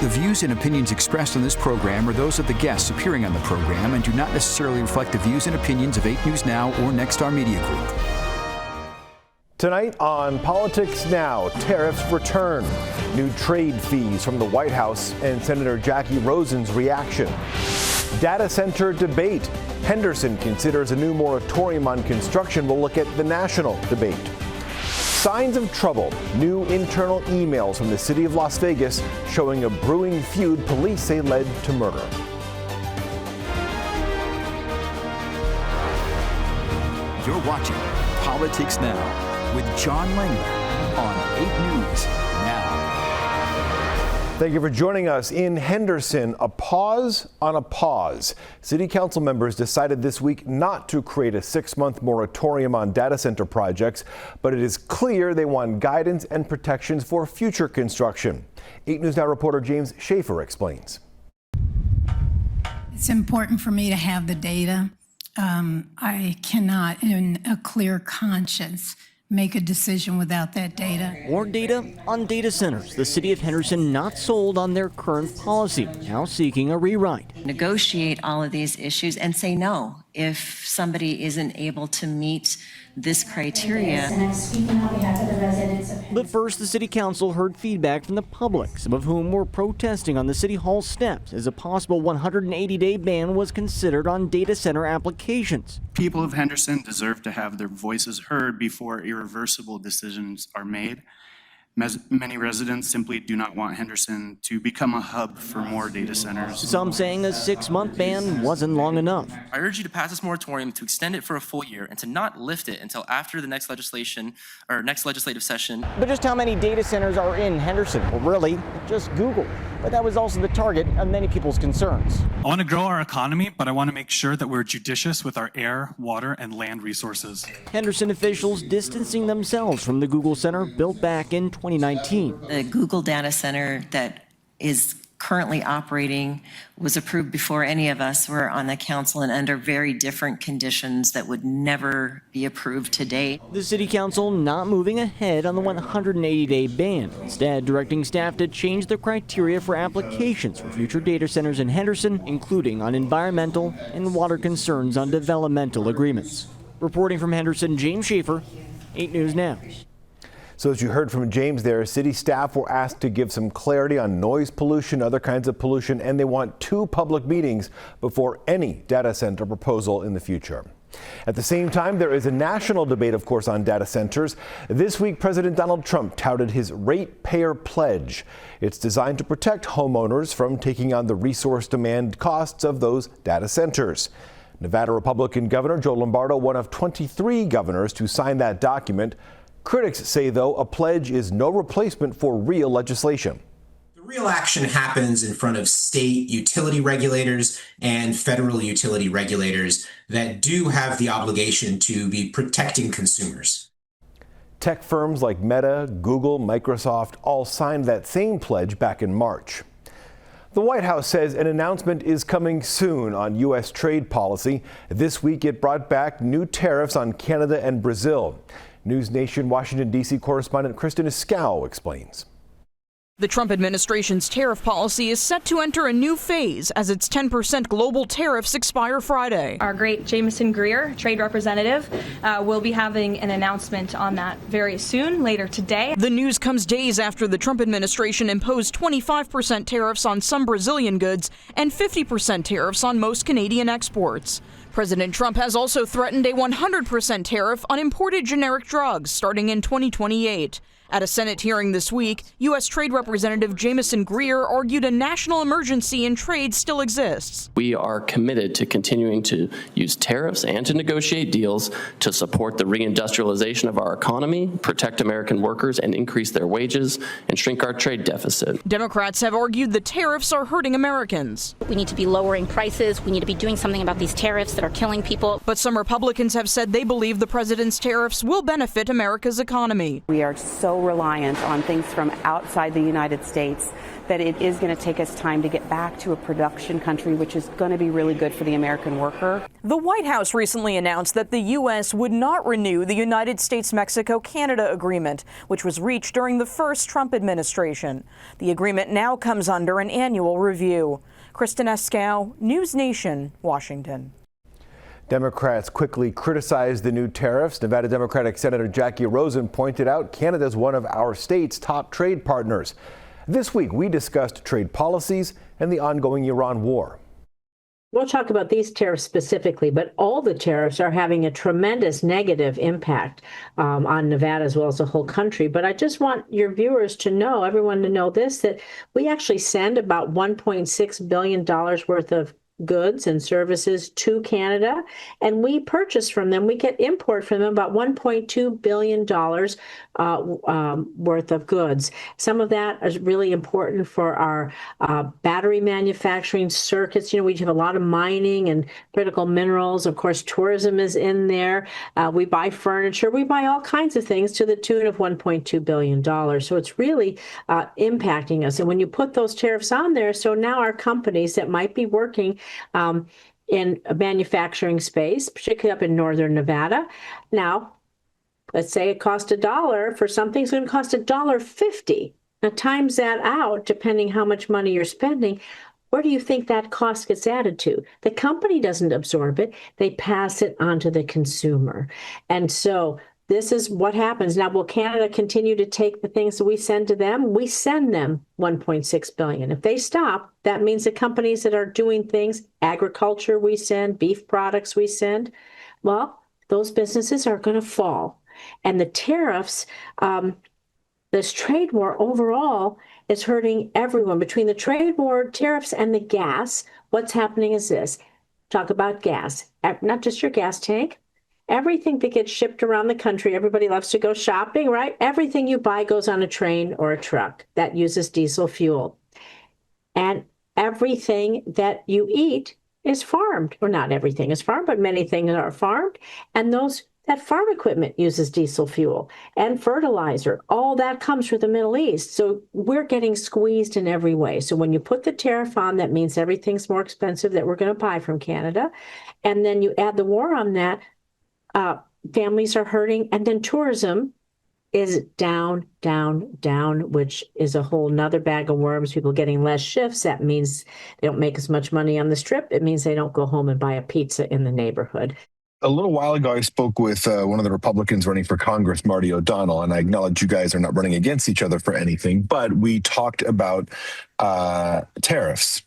The views and opinions expressed on this program are those of the guests appearing on the program and do not necessarily reflect the views and opinions of 8 News Now or Nexstar Media Group. Tonight on Politics Now, tariffs return, new trade fees from the White House, and Senator Jackie Rosen's reaction. Data center debate. Henderson considers a new moratorium on construction will look at the national debate. Signs of trouble. New internal emails from the city of Las Vegas showing a brewing feud police say led to murder. You're watching Politics Now with John Langler on 8 News Now. Thank you for joining us. In Henderson, a pause on a pause. City council members decided this week not to create a 6-month moratorium on data center projects, but it is clear they want guidance and protections for future construction. 8 News Now reporter James Schaefer explains. It's important for me to have the data. I cannot, in a clear conscience, make a decision without that data. More data on data centers. The city of Henderson not sold on their current policy, now seeking a rewrite. Negotiate all of these issues and say no if somebody isn't able to meet this criteria. But first, the city council heard feedback from the public, some of whom were protesting on the city hall steps as a possible 180-day ban was considered on data center applications. People of Henderson deserve to have their voices heard before irreversible decisions are made. Many residents simply do not want Henderson to become a hub for more data centers. Some saying a 6-month ban wasn't long enough. I urge you to pass this moratorium, to extend it for a full year, and to not lift it until after the next legislative session. But just how many data centers are in Henderson? Well, really, just Google. But that was also the target of many people's concerns. I want to grow our economy, but I want to make sure that we're judicious with our air, water, and land resources. Henderson officials distancing themselves from the Google Center built back in 2019. The Google data center that is currently operating was approved before any of us were on the council and under very different conditions that would never be approved today. The city council not moving ahead on the 180-day ban, instead directing staff to change the criteria for applications for future data centers in Henderson, including on environmental and water concerns on developmental agreements. Reporting from Henderson, James Schaefer, 8 News Now. So as you heard from James there, city staff were asked to give some clarity on noise pollution, other kinds of pollution, and they want 2 public meetings before any data center proposal in the future. At the same time, there is a national debate, of course, on data centers. This week, President Donald Trump touted his ratepayer pledge. It's designed to protect homeowners from taking on the resource demand costs of those data centers. Nevada Republican Governor Joe Lombardo, one of 23 governors to sign that document. Critics say, though, a pledge is no replacement for real legislation. The real action happens in front of state utility regulators and federal utility regulators that do have the obligation to be protecting consumers. Tech firms like Meta, Google, Microsoft all signed that same pledge back in March. The White House says an announcement is coming soon on U.S. trade policy. This week, it brought back new tariffs on Canada and Brazil. News Nation Washington, D.C. correspondent Kristen Escow explains. The Trump administration's tariff policy is set to enter a new phase as its 10% global tariffs expire Friday. Our great Jameson Greer, trade representative, will be having an announcement on that very soon, later today. The news comes days after the Trump administration imposed 25% tariffs on some Brazilian goods and 50% tariffs on most Canadian exports. President Trump has also threatened a 100% tariff on imported generic drugs starting in 2028. At a Senate hearing this week, U.S. Trade Representative Jameson Greer argued a national emergency in trade still exists. We are committed to continuing to use tariffs and to negotiate deals to support the reindustrialization of our economy, protect American workers, and increase their wages, and shrink our trade deficit. Democrats have argued the tariffs are hurting Americans. We need to be lowering prices. We need to be doing something about these tariffs that are killing people. But some Republicans have said they believe the president's tariffs will benefit America's economy. We are so so reliant on things from outside the United States that it is going to take us time to get back to a production country, which is going to be really good for the American worker. The White House recently announced that the U.S. would not renew the United States-Mexico-Canada agreement, which was reached during the first Trump administration. The agreement now comes under an annual review. Kristen Escow, News Nation, Washington. Democrats quickly criticized the new tariffs. Nevada Democratic Senator Jackie Rosen pointed out Canada is one of our state's top trade partners. This week, we discussed trade policies and the ongoing Iran war. We'll talk about these tariffs specifically, but all the tariffs are having a tremendous negative impact on Nevada as well as the whole country. But I just want your viewers to know, everyone to know this, that we actually send about $1.6 billion worth of goods and services to Canada, and we purchase from them, we get import from them about $1.2 billion worth of goods. Some of that is really important for our battery manufacturing circuits. You know, we have a lot of mining and critical minerals. Of course, tourism is in there. We buy furniture. We buy all kinds of things to the tune of $1.2 billion. So it's really impacting us. And when you put those tariffs on there, so now our companies that might be working in a manufacturing space, particularly up in northern Nevada. Now, let's say it cost $1 for something, it's going to cost $1.50. Now, times that out, depending how much money you're spending, where do you think that cost gets added to? The company doesn't absorb it. They pass it on to the consumer. And so this is what happens. Now, will Canada continue to take the things that we send to them? We send them $1.6 billion. If they stop, that means the companies that are doing things, agriculture we send, beef products we send, well, those businesses are going to fall. And the tariffs, this trade war overall is hurting everyone. Between the trade war, tariffs, and the gas, what's happening is this. Talk about gas, not just your gas tank. Everything that gets shipped around the country, everybody loves to go shopping, right? Everything you buy goes on a train or a truck that uses diesel fuel. And everything that you eat is farmed. Or not everything is farmed, but many things are farmed. And that farm equipment uses diesel fuel and fertilizer. All that comes from the Middle East. So we're getting squeezed in every way. So when you put the tariff on, that means everything's more expensive that we're going to buy from Canada. And then you add the war on that, families are hurting, and then tourism is down, which is a whole nother bag of worms. People getting less shifts. That means they don't make as much money on the Strip. It means they don't go home and buy a pizza in the neighborhood. A little while ago, I spoke with one of the Republicans running for Congress, Marty O'Donnell, and I acknowledge you guys are not running against each other for anything, but we talked about tariffs.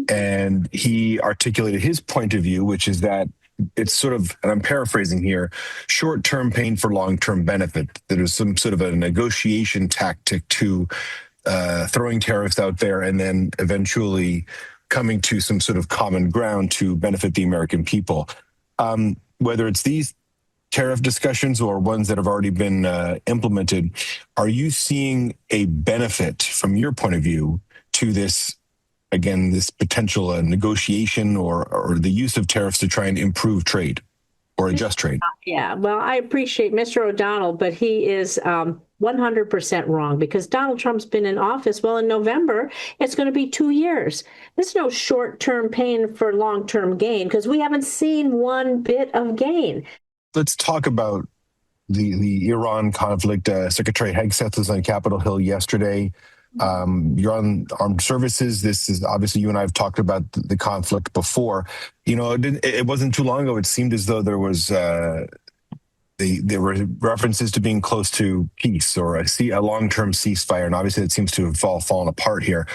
And he articulated his point of view, which is that it's sort of, and I'm paraphrasing here, short-term pain for long-term benefit. There's some sort of a negotiation tactic to throwing tariffs out there and then eventually coming to some sort of common ground to benefit the American people. Whether it's these tariff discussions or ones that have already been implemented, are you seeing a benefit from your point of view to this, again, this potential negotiation or the use of tariffs to try and improve trade or adjust trade? Yeah, well, I appreciate Mr. O'Donnell, but he is 100% wrong because Donald Trump's been in office. Well, in November, it's going to be 2 years. There's no short-term pain for long-term gain because we haven't seen one bit of gain. Let's talk about the Iran conflict. Secretary Hegseth was on Capitol Hill yesterday. You're on armed services. This is obviously, you and I have talked about the conflict before. You know, it wasn't too long ago. It seemed as though there was there were references to being close to peace or a long-term ceasefire, and obviously it seems to have fallen apart here.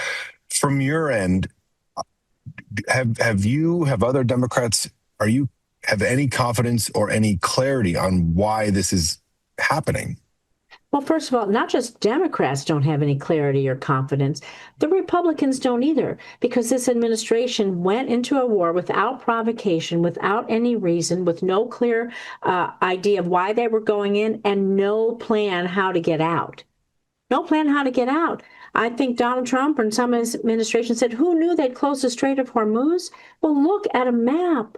From your end, have other Democrats, have any confidence or any clarity on why this is happening? Well, first of all, not just Democrats don't have any clarity or confidence. The Republicans don't either, because this administration went into a war without provocation, without any reason, with no clear idea of why they were going in, and no plan how to get out. No plan how to get out. I think Donald Trump and some of his administration said, who knew they'd close the Strait of Hormuz? Well, look at a map.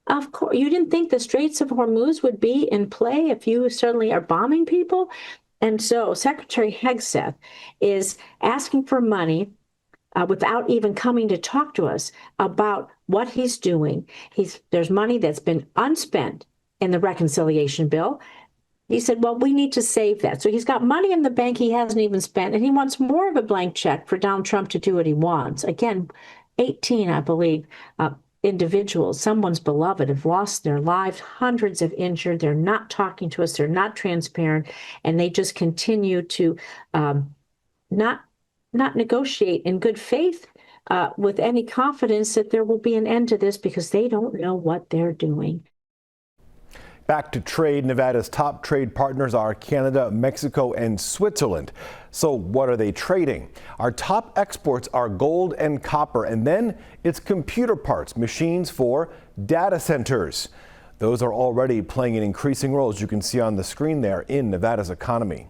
Of course, you didn't think the Straits of Hormuz would be in play if you suddenly are bombing people? And so Secretary Hegseth is asking for money without even coming to talk to us about what he's doing. There's money that's been unspent in the reconciliation bill. He said, well, we need to save that. So he's got money in the bank he hasn't even spent, and he wants more of a blank check for Donald Trump to do what he wants. Again, 18, I believe, individuals, someone's beloved, have lost their lives, hundreds have injured. They're not talking to us. They're not transparent, and they just continue to not negotiate in good faith with any confidence that there will be an end to this, because they don't know what they're doing. Back to trade. Nevada's top trade partners are Canada, Mexico, and Switzerland. So what are they trading? Our top exports are gold and copper, and then it's computer parts, machines for data centers. Those are already playing an increasing role, as you can see on the screen there, in Nevada's economy.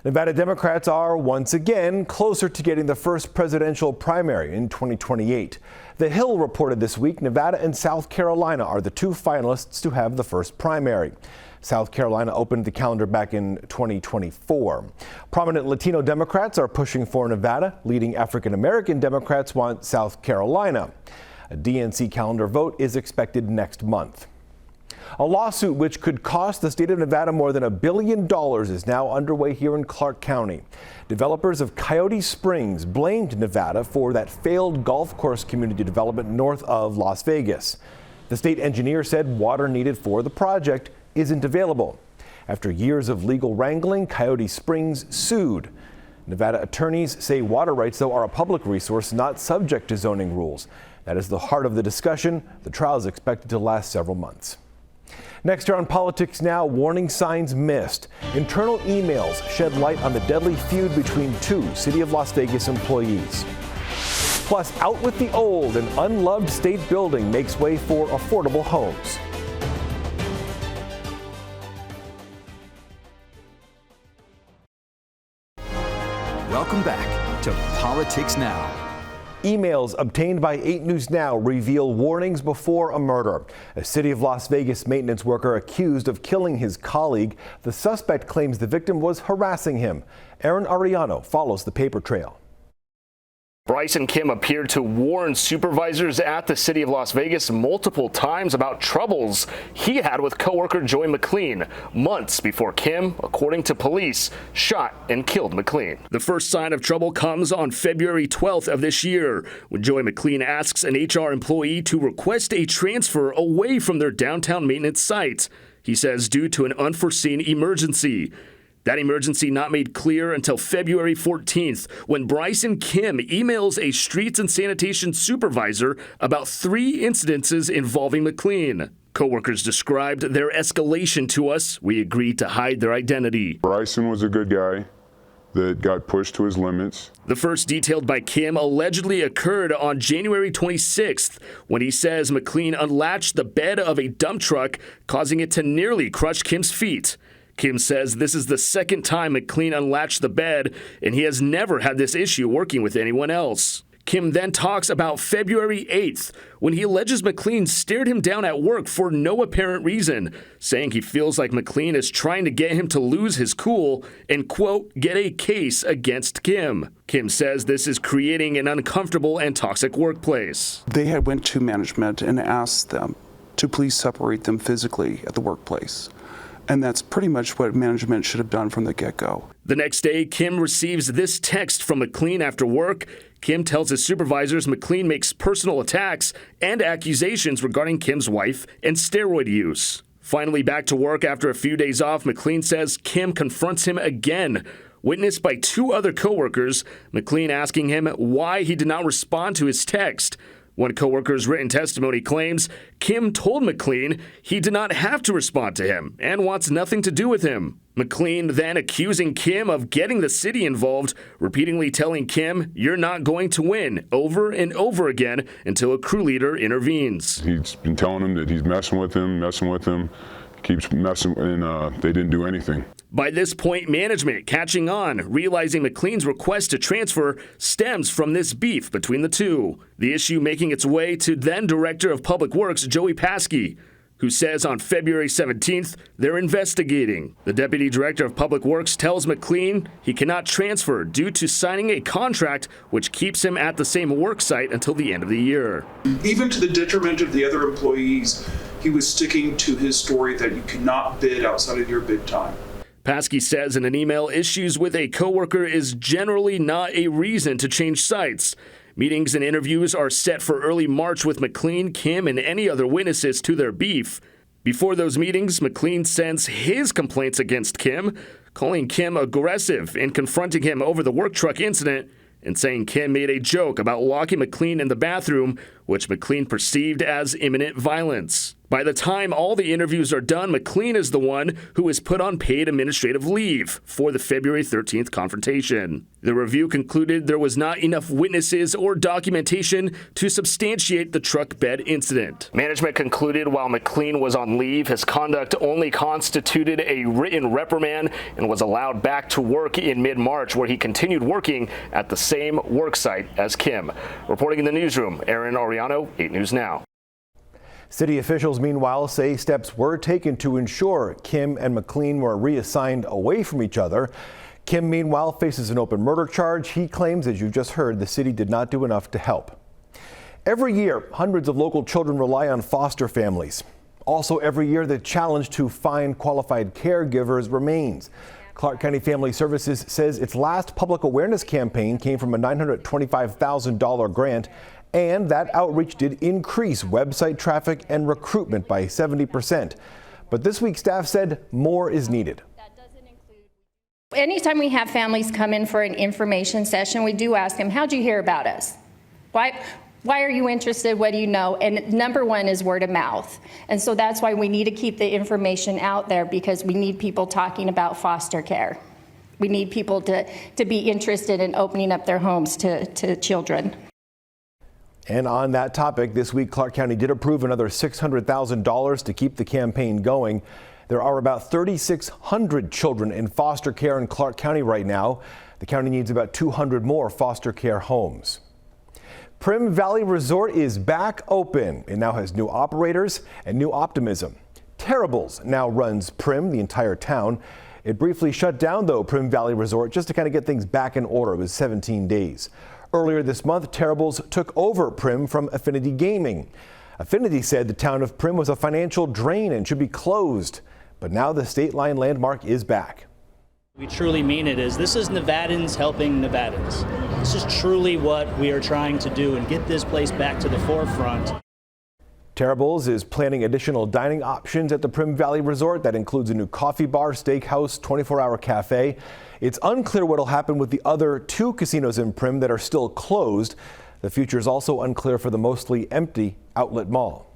Nevada Democrats are once again closer to getting the first presidential primary in 2028. The Hill reported this week Nevada and South Carolina are the two finalists to have the first primary. South Carolina opened the calendar back in 2024. Prominent Latino Democrats are pushing for Nevada. Leading African American Democrats want South Carolina. A DNC calendar vote is expected next month. A lawsuit which could cost the state of Nevada more than $1 billion is now underway here in Clark County. Developers of Coyote Springs blamed Nevada for that failed golf course community development north of Las Vegas. The state engineer said water needed for the project isn't available. After years of legal wrangling, Coyote Springs sued. Nevada attorneys say water rights, though, are a public resource not subject to zoning rules. That is the heart of the discussion. The trial is expected to last several months. Next here on Politics Now, warning signs missed. Internal emails shed light on the deadly feud between two City of Las Vegas employees. Plus, out with the old, an unloved state building makes way for affordable homes. Welcome back to Politics Now. Emails obtained by 8 News Now reveal warnings before a murder. A City of Las Vegas maintenance worker accused of killing his colleague. The suspect claims the victim was harassing him. Aaron Ariano follows the paper trail. Bryce and Kim appeared to warn supervisors at the City of Las Vegas multiple times about troubles he had with coworker Joy McLean months before Kim, according to police, shot and killed McLean. The first sign of trouble comes on February 12th of this year, when Joy McLean asks an HR employee to request a transfer away from their downtown maintenance site. He says due to an unforeseen emergency. That emergency not made clear until February 14th, when Bryce and Kim emails a streets and sanitation supervisor about 3 incidences involving McLean. Coworkers described their escalation to us. We agreed to hide their identity. Bryson was a good guy that got pushed to his limits. The first, detailed by Kim, allegedly occurred on January 26th, when he says McLean unlatched the bed of a dump truck, causing it to nearly crush Kim's feet. Kim says this is the second time McLean unlatched the bed, and he has never had this issue working with anyone else. Kim then talks about February 8th, when he alleges McLean stared him down at work for no apparent reason, saying he feels like McLean is trying to get him to lose his cool and, quote, get a case against Kim. Kim says this is creating an uncomfortable and toxic workplace. They had went to management and asked them to please separate them physically at the workplace. And that's pretty much what management should have done from the get-go. The next day, Kim receives this text from McLean after work. Kim tells his supervisors McLean makes personal attacks and accusations regarding Kim's wife and steroid use. Finally, back to work after a few days off, McLean says Kim confronts him again. Witnessed by 2 other coworkers, McLean asking him why he did not respond to his text. One coworker's written testimony claims Kim told McLean he did not have to respond to him and wants nothing to do with him. McLean then accusing Kim of getting the city involved, repeatedly telling Kim, "You're not going to win," over and over again until a crew leader intervenes. He's been telling him that he's messing with him, keeps messing, and they didn't do anything. By this point, management catching on, realizing McLean's request to transfer stems from this beef between the two. The issue making its way to then Director of Public Works, Joey Paskey. who says on February 17th they're investigating. The deputy director of public works tells McLean he cannot transfer due to signing a contract which keeps him at the same work site until the end of the year. Even to the detriment of the other employees, he was sticking to his story that you cannot bid outside of your bid time. Paskey says in an email, issues with a coworker is generally not a reason to change sites. Meetings and interviews are set for early March with McLean, Kim, and any other witnesses to their beef. Before those meetings, McLean sends his complaints against Kim, calling Kim aggressive and confronting him over the work truck incident, and saying Kim made a joke about locking McLean in the bathroom, which McLean perceived as imminent violence. By the time all the interviews are done, McLean is the one who is put on paid administrative leave for the February 13th confrontation. The review concluded there was not enough witnesses or documentation to substantiate the truck bed incident. Management concluded while McLean was on leave, his conduct only constituted a written reprimand and was allowed back to work in mid-March, where he continued working at the same work site as Kim. Reporting in the newsroom, Aaron Ariano, 8 News Now. City officials, meanwhile, say steps were taken to ensure Kim and McLean were reassigned away from each other. Kim, meanwhile, faces an open murder charge. He claims, as you just heard, the city did not do enough to help. Every year, hundreds of local children rely on foster families. Also, every year, the challenge to find qualified caregivers remains. Clark County Family Services says its last public awareness campaign came from a $925,000 grant, and that outreach did increase website traffic and recruitment by 70%. But this week, staff said more is needed. Anytime we have families come in for an information session, we do ask them, how'd you hear about us? Why are you interested? What do you know? And number one is word of mouth. And so that's why we need to keep the information out there, because we need people talking about foster care. We need people to be interested in opening up their homes to children. And on that topic, this week, Clark County did approve another $600,000 to keep the campaign going. There are about 3,600 children in foster care in Clark County right now. The county needs about 200 more foster care homes. Prim Valley Resort is back open. It now has new operators and new optimism. Terrible's now runs Prim, the entire town. It briefly shut down, though, Prim Valley Resort, just to kind of get things back in order. It was 17 days. Earlier this month, Terrible's took over Prim from Affinity Gaming. Affinity said the town of Prim was a financial drain and should be closed. But now the state line landmark is back. We truly mean it. This is Nevadans helping Nevadans. This is truly what we are trying to do and get this place back to the forefront. Terrible's is planning additional dining options at the Prim Valley Resort. That includes a new coffee bar, steakhouse, 24-hour cafe. It's unclear what will happen with the other 2 casinos in Prim that are still closed. The future is also unclear for the mostly empty Outlet Mall.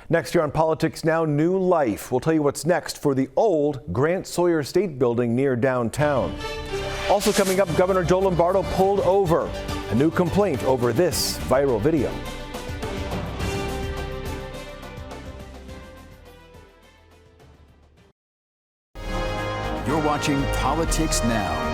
Next year on Politics Now, new life. We'll tell you what's next for the old Grant Sawyer State Building near downtown. Also coming up, Governor Joe Lombardo pulled over. A new complaint over this viral video. You're watching Politics Now.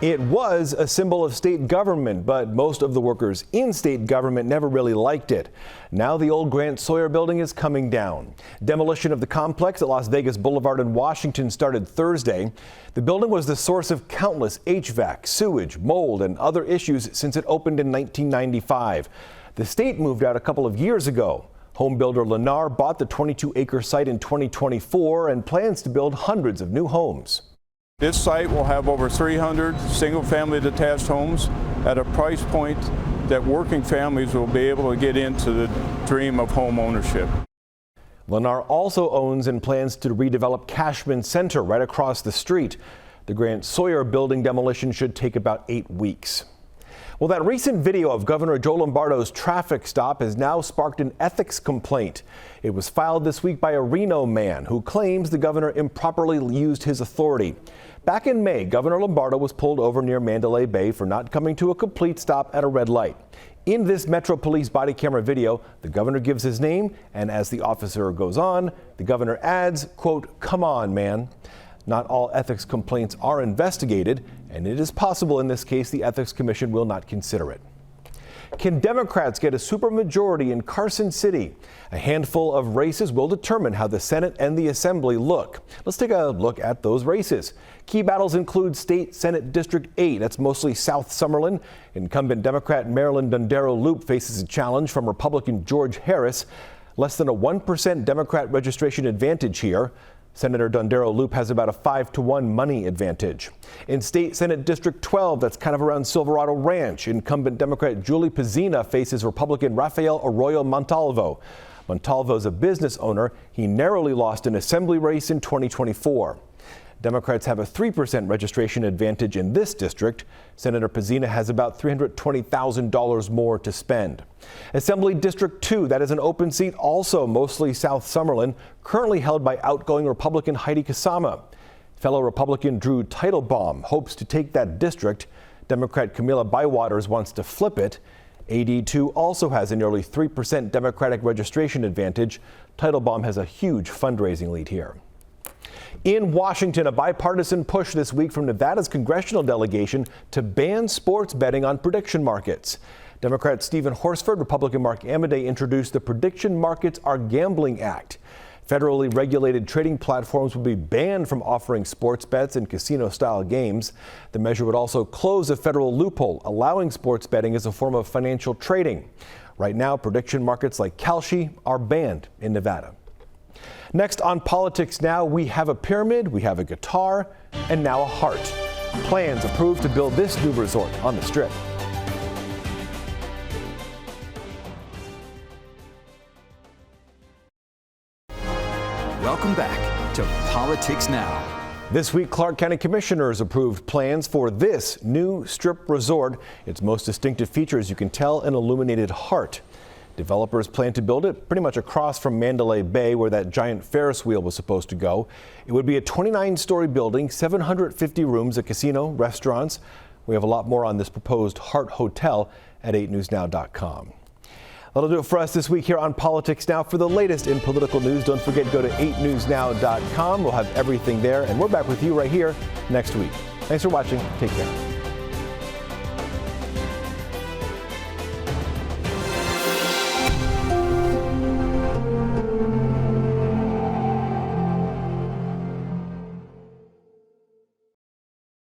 It was a symbol of state government, but most of the workers in state government never really liked it. Now the old Grant Sawyer building is coming down. Demolition of the complex at Las Vegas Boulevard in Washington started Thursday. The building was the source of countless HVAC, sewage, mold, and other issues since it opened in 1995. The state moved out a couple of years ago. Home builder Lennar bought the 22-acre site in 2024 and plans to build hundreds of new homes. This site will have over 300 single-family detached homes at a price point that working families will be able to get into the dream of home ownership. Lennar also owns and plans to redevelop Cashman Center right across the street. The Grant Sawyer building demolition should take about 8 weeks. Well, that recent video of Governor Joe Lombardo's traffic stop has now sparked an ethics complaint. It was filed this week by a Reno man who claims the governor improperly used his authority. Back in May, Governor Lombardo was pulled over near Mandalay Bay for not coming to a complete stop at a red light. In this Metro Police body camera video, the governor gives his name, and as the officer goes on, the governor adds, quote, "Come on, man." Not all ethics complaints are investigated, and it is possible in this case the Ethics Commission will not consider it. Can Democrats get a supermajority in Carson City? A handful of races will determine how the Senate and the Assembly look. Let's take a look at those races. Key battles include State Senate District 8. That's mostly South Summerlin. Incumbent Democrat Marilyn Dondero-Loop faces a challenge from Republican George Harris. Less than a 1% Democrat registration advantage here. Senator Dondero-Loop has about a 5-to-1 money advantage. In State Senate District 12, that's kind of around Silverado Ranch, incumbent Democrat Julie Pizzina faces Republican Rafael Arroyo Montalvo. Montalvo is a business owner. He narrowly lost an assembly race in 2024. Democrats have a 3% registration advantage in this district. Senator Pizzina has about $320,000 more to spend. Assembly District 2, that is an open seat, also mostly South Summerlin, currently held by outgoing Republican Heidi Kasama. Fellow Republican Drew Teitelbaum hopes to take that district. Democrat Camilla Bywaters wants to flip it. AD2 also has a nearly 3% Democratic registration advantage. Teitelbaum has a huge fundraising lead here. In Washington, a bipartisan push this week from Nevada's congressional delegation to ban sports betting on prediction markets. Democrat Stephen Horsford, Republican Mark Amodei introduced the Prediction Markets Are Gambling Act. Federally regulated trading platforms will be banned from offering sports bets and casino-style games. The measure would also close a federal loophole, allowing sports betting as a form of financial trading. Right now, prediction markets like Kalshi are banned in Nevada. Next on Politics Now, we have a pyramid, we have a guitar, and now a heart. Plans approved to build this new resort on the Strip. Welcome back to Politics Now. This week, Clark County commissioners approved plans for this new Strip resort. Its most distinctive feature, as you can tell, an illuminated heart. Developers plan to build it pretty much across from Mandalay Bay, where that giant Ferris wheel was supposed to go. It would be a 29-story building, 750 rooms, a casino, restaurants. We have a lot more on this proposed Heart Hotel at 8newsnow.com. That'll do it for us this week here on Politics Now. For the latest in political news, don't forget, go to 8newsnow.com. We'll have everything there, and we're back with you right here next week. Thanks for watching. Take care.